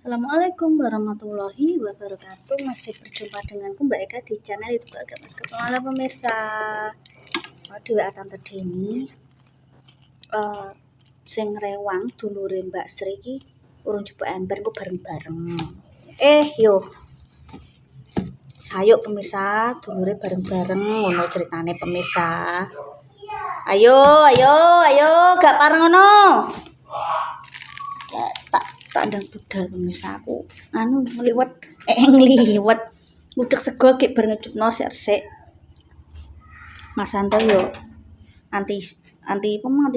Assalamualaikum warahmatullahi wabarakatuh. Masih berjumpa denganku Mbak Eka di channel YouTube Keluarga Mas Ketemu. Halo pemirsa, di WA Tante Deni sing rewang dulure Mbak Sri ki urung jupuk ember ku bareng-bareng. Yo sayo pemirsa, dulure bareng-bareng ngono ceritane pemirsa. Ayo gak pareng ngono. Tak ndang budal pemirsa aku ngliwet ngliwet udek sego gek bar ngejupno sik Mas Santo yo anti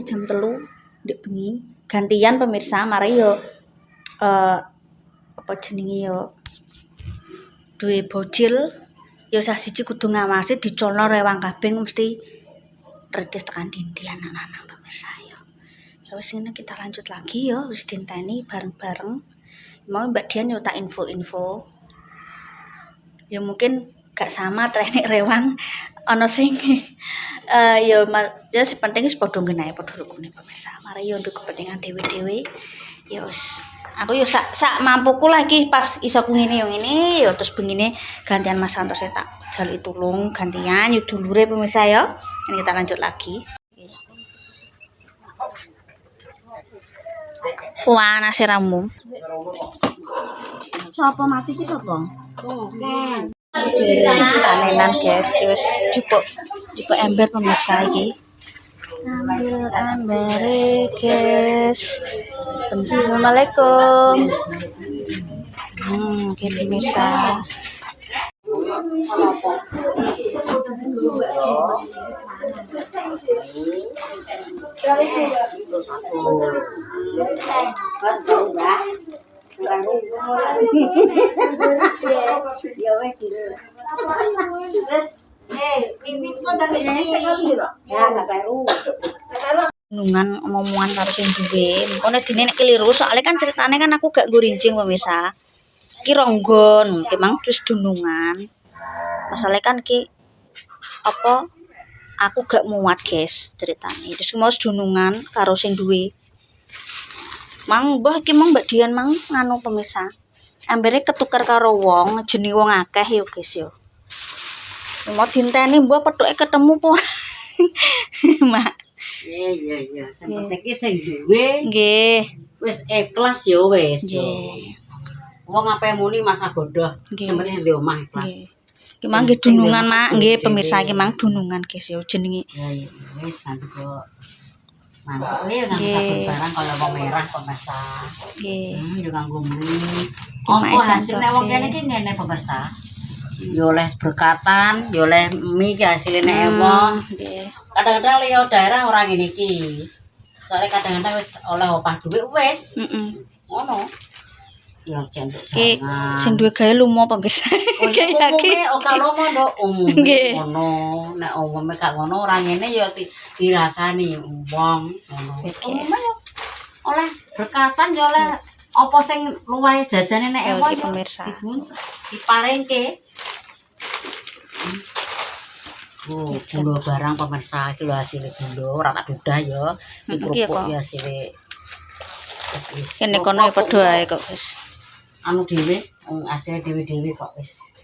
jam 3 ndek bengi gantian pemirsa mari yo apa jenenge yo duwe bocil yo sah siji kudu ngawasi dicolno rewang kabeh mesti redis tekan dindi anak-anak pemirsa yo. Ya wis ngene kita lanjut lagi ya, wis dinteni bareng-bareng. Mau Mbak Dian yo tak info-info. Ya mungkin gak sama trenek rewang ana sing ya sing penting wis padha ngenae padha rukune pemirsa. Mari yo untuk kepentingan dhewe-dhewe. Ya wis aku yo sak mampuku lagi pas iso ngene yo ngene yo terus bengine gantian Mas Santos tak jaluki tulung gantian yo dulure pemirsa ya. Ini kita lanjut lagi. Wah, nasi ramu. Sopo mati ki sopo? Bukan. Tanenan guys, wis jupuk ember pemirsa iki. Ambil ember guys. Assalamualaikum. Oke pemirsa. Nungan omongan karo sing duwe. Engko nek dene nek keliru soalnya kan ceritane kan aku gak ngurincing pemirsa. Ki ronggon, ki mang terus dunungan. Masalahnya kan ki apa aku gak muat guys ceritane. Terus mau dunungan karo sing duwe. Mang mbah ki mang Mbak Dian mang nganu pemirsa. Embere ketukar karo wong, jenenge wong akeh yo guys yo. Mau dinteni mbah pethuke ketemu po. Mak. Iya. Sing penting ki sing duwe Nggih. wis ikhlas yo wis yo. Nggih. Wong ape muni masa bodoh, sing penting di omah ikhlas. Ki mang nggih dunungan mak, nggih pemirsa ki mang dunungan guys yo jenenge. Ya wis nanti kok mantap ya nganggo sabun barang kaya wong merah pemirsa. Nggih. Yo nganggo mie. Apa hasilnya wong kene iki ngene pemirsa. Yo oleh berkatan, yo oleh mie ki hasilnya wong. Nggih. Kadang-kadang liya daerah orang ngene iki. Soalnya kadang-kadang wis oleh opah dhuwit wis. Ngono. Ya cendek Ki jangan. sing duwe gawe lumo pemirsa. Kayak iki ora lomo nduk Nggih. ngono. Nek umume gak ngono ora ngene ya dirasani wong ngono. Wis umume yo oleh berkatan ya oleh apa sing luwahe jajane nek ewo Iki pemirsa. diparingke. Gula barang pemirsa iki lho hasil gula ora tak dudah ya. Iki kerupuk ya hasil wis. Kene kono ya padha ae kok wis. Anu dhewe hasil dhewe-dhewe kok wis.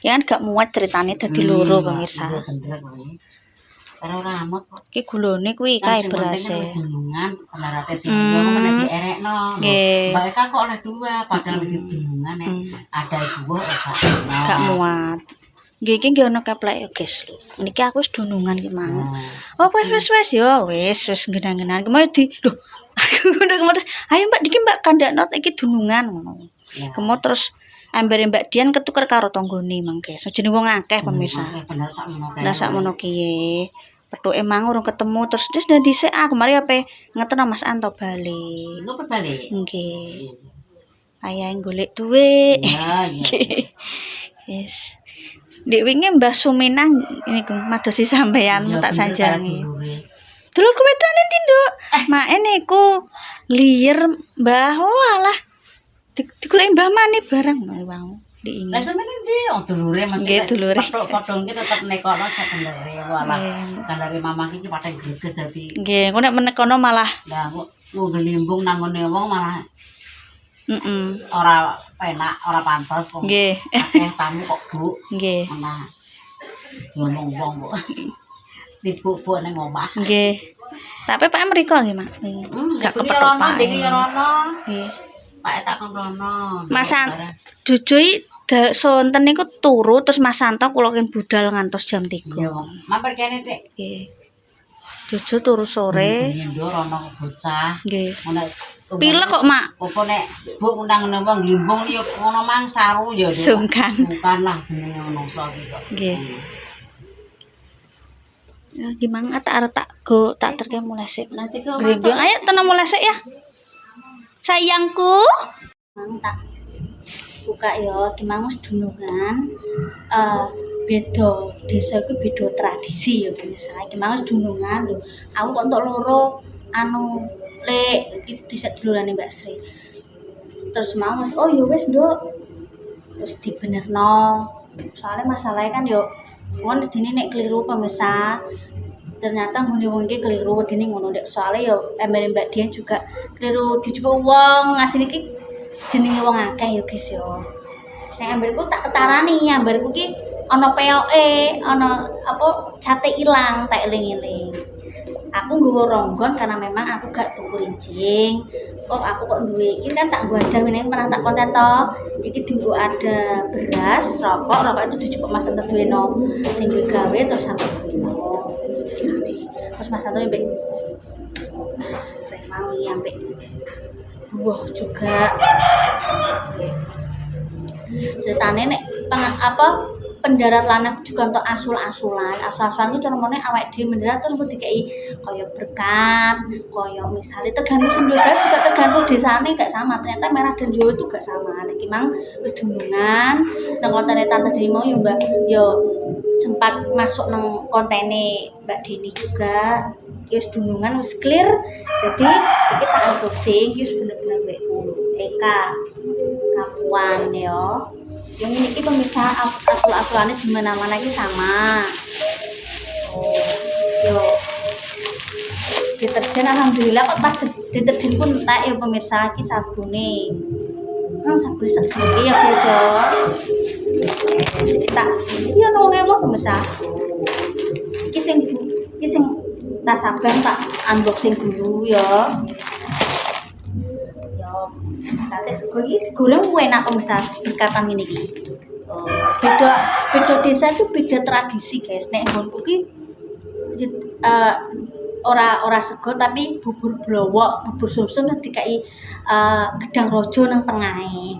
Ya kan gak muat ceritane dadi loro pemirsa. Iya bener kuwi. Karo ramot kok. Iki gulone kuwi kae berase. Wis dunungan pendarate sing yo meneh dierekno. Nggih. Mbak Eka kok oleh 2 padahal wis dunungan nek ada ibu Gak muat. Nggih iki nggih ana keplek ya guys lho. Niki aku wis dunungan ki mang. Oh wis yo wis genang-genang. Kemau di lho aku udah kemotes. Ayo Mbak diki Mbak kandakno iki dunungan ngono. Kemau terus ambere Mbak Dian ketukar karo tanggane mang guys. Jenenge wong akeh pemirsa. Bener sakmono kae. Lah sakmono ki. Pethuke mang urung ketemu terus dan dhisik aku mari ape ngeten Mas Anto bali. Ngopo bali? Nggih. Ayahe golek dhuwit. Iya. Yes. Dek wingi Mbah Suminang niku madosi sampean tak sanjangi. Dulurku wedane ndi, Nduk? Mak niku liyer Mbah. Oh alah. Digoleki Mbah Mani bareng mau diingi. Lah sampeyan ndi? Oh dulure maksudnya. Nggih dulure. Padha ki tetep nekono sekendere. Walah. Kandare mamah iki padha greges dadi. Nggih, engko nek menekono malah Lah kok ngelimbung nang ngene wong malah Ora penak, ora pantes wong. Nggih. Akeh tamu kok, Bu. Nggih. Nah, yo wong kok. Dibuk-buk ning omah. Nggih. Tapi Pak mriko nggih, Mak. Gak Iki rono, kepethuk. iki rono. Nggih. Pak tak kon rono. Mas Jujui sonten niku turu terus Mas Santo kula kin budal ngantos jam 3. Yo, mampir kene, Dik. Nggih. Juju turu sore. Yo rono bocah. Nggih. Ngono. Pilek kok, Mak. Apa nek Bu undang napa glimbung yo ngono mang saru yo. Sungkan. Bukan lah jenenge menungso iki kok. Nggih. Ya gimana tak go tak terke mulai sik. Nanti kok Grembyong ayo tenang mulai sik ya. Sayangku. Mang tak buka yo gimana Mas dunungan beda desa iku beda tradisi yo misalnya gimana Mas dunungan lho. Aku kok entuk loro anu lek iki dhisik dulurane Mbak Sri. Terus mau Mas oh yo wis Nduk. Terus dibenerno. Soalnya masalahnya kan yo wong dene nek keliru pemirsa ternyata ngene wong iki keliru dene ngono nek soalnya yo emere Mbak Dian juga keliru dijupuk wong ngasih iki jenenge wong akeh yo guys yo. Nek emberku tak ketarani emberku ki ana peyoke, ana apa cate ilang tak eling-eling. Aku nggawa ronggon karena memang aku gak tuku rincing. Kok aku kok duwe iki kan tak gwadah meneh pernah tak konten to. Iki dienggo ada beras, rokok itu dijupuk Mas Santo duweno sing gue gawe terus sampe duweno. Terus Mas Santo mbek mau nyampe buah juga. Ceritane nek pendarat lanang juga untuk asul-asulan itu carane awake dhewe mendarat terus dikai kaya berkat, kaya misalnya tergantung sendiri juga tergantung desane gak sama. Ternyata Merah dan Jawa itu gak sama. Nek mang wis dunungan nang kontene Tante Dini mau ya Mbak yo sempat masuk nang kontene Mbak Dini juga. Wis dunungan wis clear. Jadi iki tak unboxing wis bener-bener mbek Eka Kapuan yo. Yang ini pemirsa asul-asulannya di mana-mana ini sama. Yo. Deterjen alhamdulillah kok pas deterjen pun entek ya pemirsa iki sabune. Sabun segede ya guys yo. Kita iya nang pemirsa. Iki sing tak sabar tak unboxing dulu ya. Nanti sego iki goreng enak pemirsa berkatan ini iki. Beda desa itu beda tradisi guys. Nek nggonku ki ora sego tapi bubur blowok, bubur sumsum terus dikai gedang rojo nang tengahe.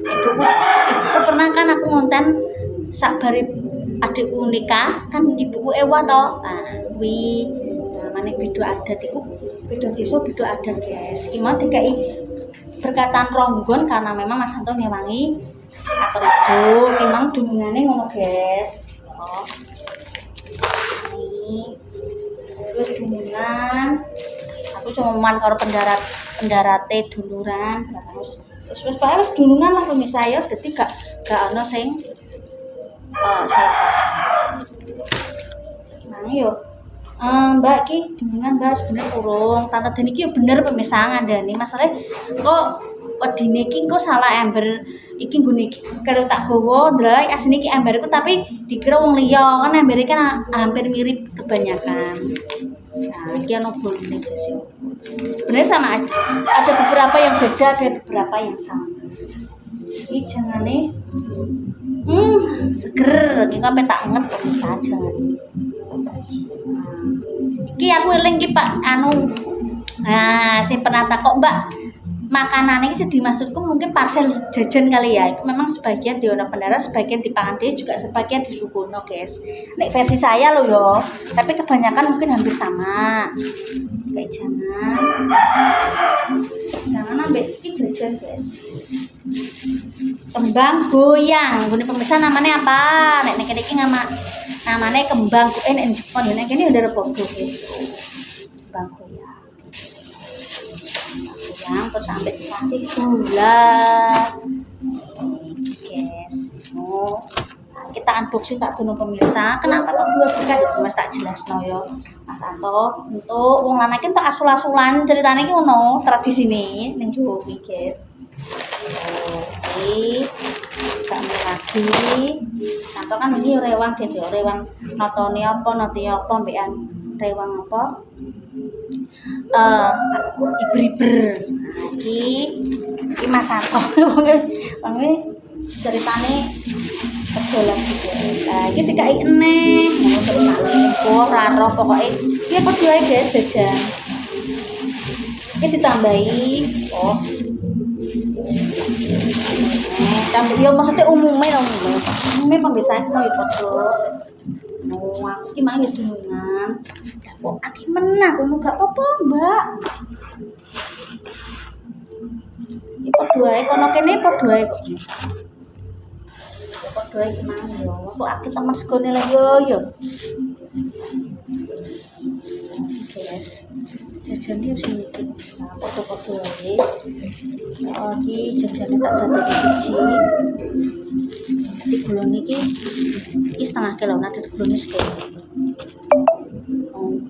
Itu pernah kan aku ngonten sakbare adikku nikah kan ibuku ewa to. Nah, kuwi namanya beda adat iku beda desa beda adat guys. Iki mau dikai berkatan ronggon karena memang Mas Santo ngewangi atur ibu memang dunungane ngono guys. Oh. Ini terus dunungan aku cuma man karo pendarate duluran terus wis dunungan lah pemirsa ya dadi gak ono sing salah. Nang yo Mbak ki dunungan Mbak sebenarnya urung Tante Dini ki yo bener pemirsa ngandani masalah kok wedine ki kok salah ember iki nggone iki kalau tak gowo ndelok asline iki emberku tapi dikira wong liya kan embere kan hampir mirip kebanyakan. Nah, iki ono bolone guys yo. Sebenarnya sama aja. Ada beberapa yang beda, ada beberapa yang sama. Iki jangane seger, iki kok tak nget kok saja. Iki aku eling ki Pak anu. Nah, sing pernah takok Mbak, makanan ini sih dimaksudku mungkin parcel jajan kali ya. Itu memang sebagian di orang pendarat, sebagian di pangan dia juga sebagian di Sukono guys. Nek versi saya loh yo, tapi kebanyakan mungkin hampir sama. Kayak jangan ambil ini jajan guys. Kembang goyang, gini pemirsa namanya apa? Nek iki namanya kembang goyang. Nek Jepang nek ini udah podo guys. Kembang goyang. Terus sampai dikasih gula guys. Kita unboxing tak dulu pemirsa kenapa kok dua berkat mas tak jelas no yo Mas Anto untuk wong lanang iki entuk asul-asulan ceritane iki ono tradisine ning Jawa iki, guys. Oke. Kami lagi. Anto kan ini rewang guys ya, rewang notone apa, note apa mbekan rewang apa? Iber-iber. Nah, iki Mas Anto. Wong ceritane kedolan gitu. Nah, iki dikai eneh. Ngono ceritane ora ro pokoke iki padha ae guys jajan. Iki ditambahi tambah yo maksudnya umumnya pembiasaan kita yo padha. Aku iki mah yo dunungan. Kok aki menang ngono gak apa-apa, Mbak. Iki padha ae kono kene padha ae kok. Padha ae iki mang yo. Kok aki temen segone le yo. Guys. Jajan iki sing iki. Padha-padha ae. Iki jajane tak dadek biji. Di gulung iki setengah kilo, nah di gulungnya sekilo.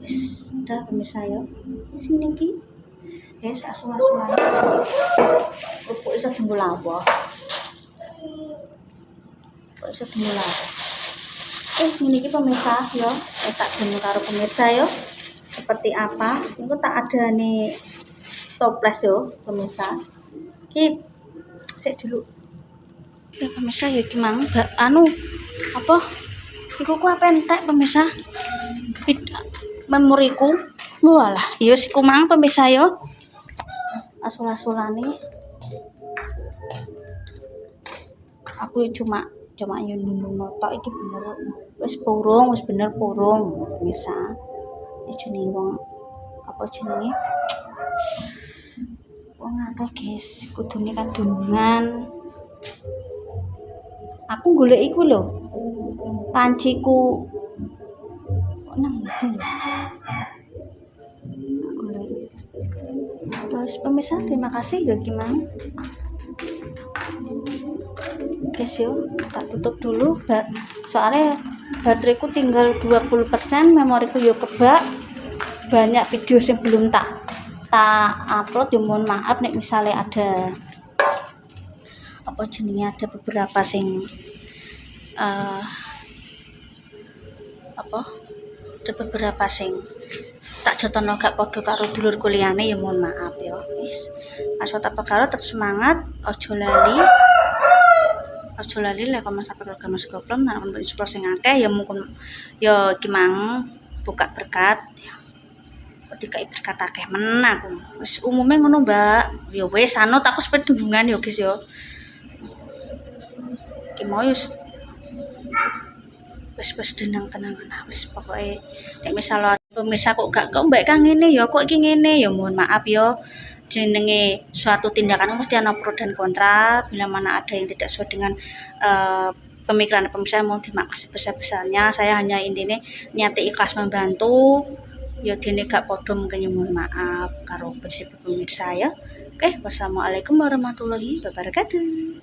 Wis, udah pemirsa ya. Sini iki. Guys, asul-asulan. Kok iso dembulawa. Ini iki pemirsa ya. Tak demo karo pemirsa ya. Seperti apa? Iku tak ada nih toples yo, pemirsa. Iki sik dulu. Ya pemirsa ya iki mang apa? Iku ku apa entek pemirsa? Memoriku. Walah, ya wis iku mang pemirsa ya. Asul-asulane. Aku cuma nyundung tok iki bener. Wis bener purung pemirsa. Ya jenenge wong apa jenenge? Wong akeh guys, kudune kan dunungan. Aku golek iku lho. Panciku kok nang ndi? Guys, pemirsa, terima kasih ya gimana? Guys yo, tak tutup dulu. Soalnya bateraiku tinggal 20%, memoriku yo kebak. Banyak video yang belum tak upload, ya mohon maaf nek misalnya ada apa jenenge ada beberapa sing tak jotono gak padha karo dulur kuliahane ya mohon maaf ya. Wis. Pas tak karo terus semangat, ojo lali lek komen sampai keluarga Mas Goplem nang kon support sing akeh ya mungkin ya iki mang buka berkat ya. Kok dikai berkat akeh men aku. Wis umume ngono, Mbak. Ya wis anut aku seped dundungan ya guys ya. Iki mau wis tenang-tenangan wis pokoke nek misal pemirsa kok mbak kang ngene ya kok iki ngene ya mohon maaf ya jenenge suatu tindakan mesti ana pro dan kontra bila mana ada yang tidak sesuai dengan pemikiran pemirsa mohon dimaklumi sebesar-besarnya. Saya hanya intine niate ikhlas membantu ya dene gak padha mungkin ya mohon maaf karo pemirsa ya. Oke, wassalamualaikum warahmatullahi wabarakatuh.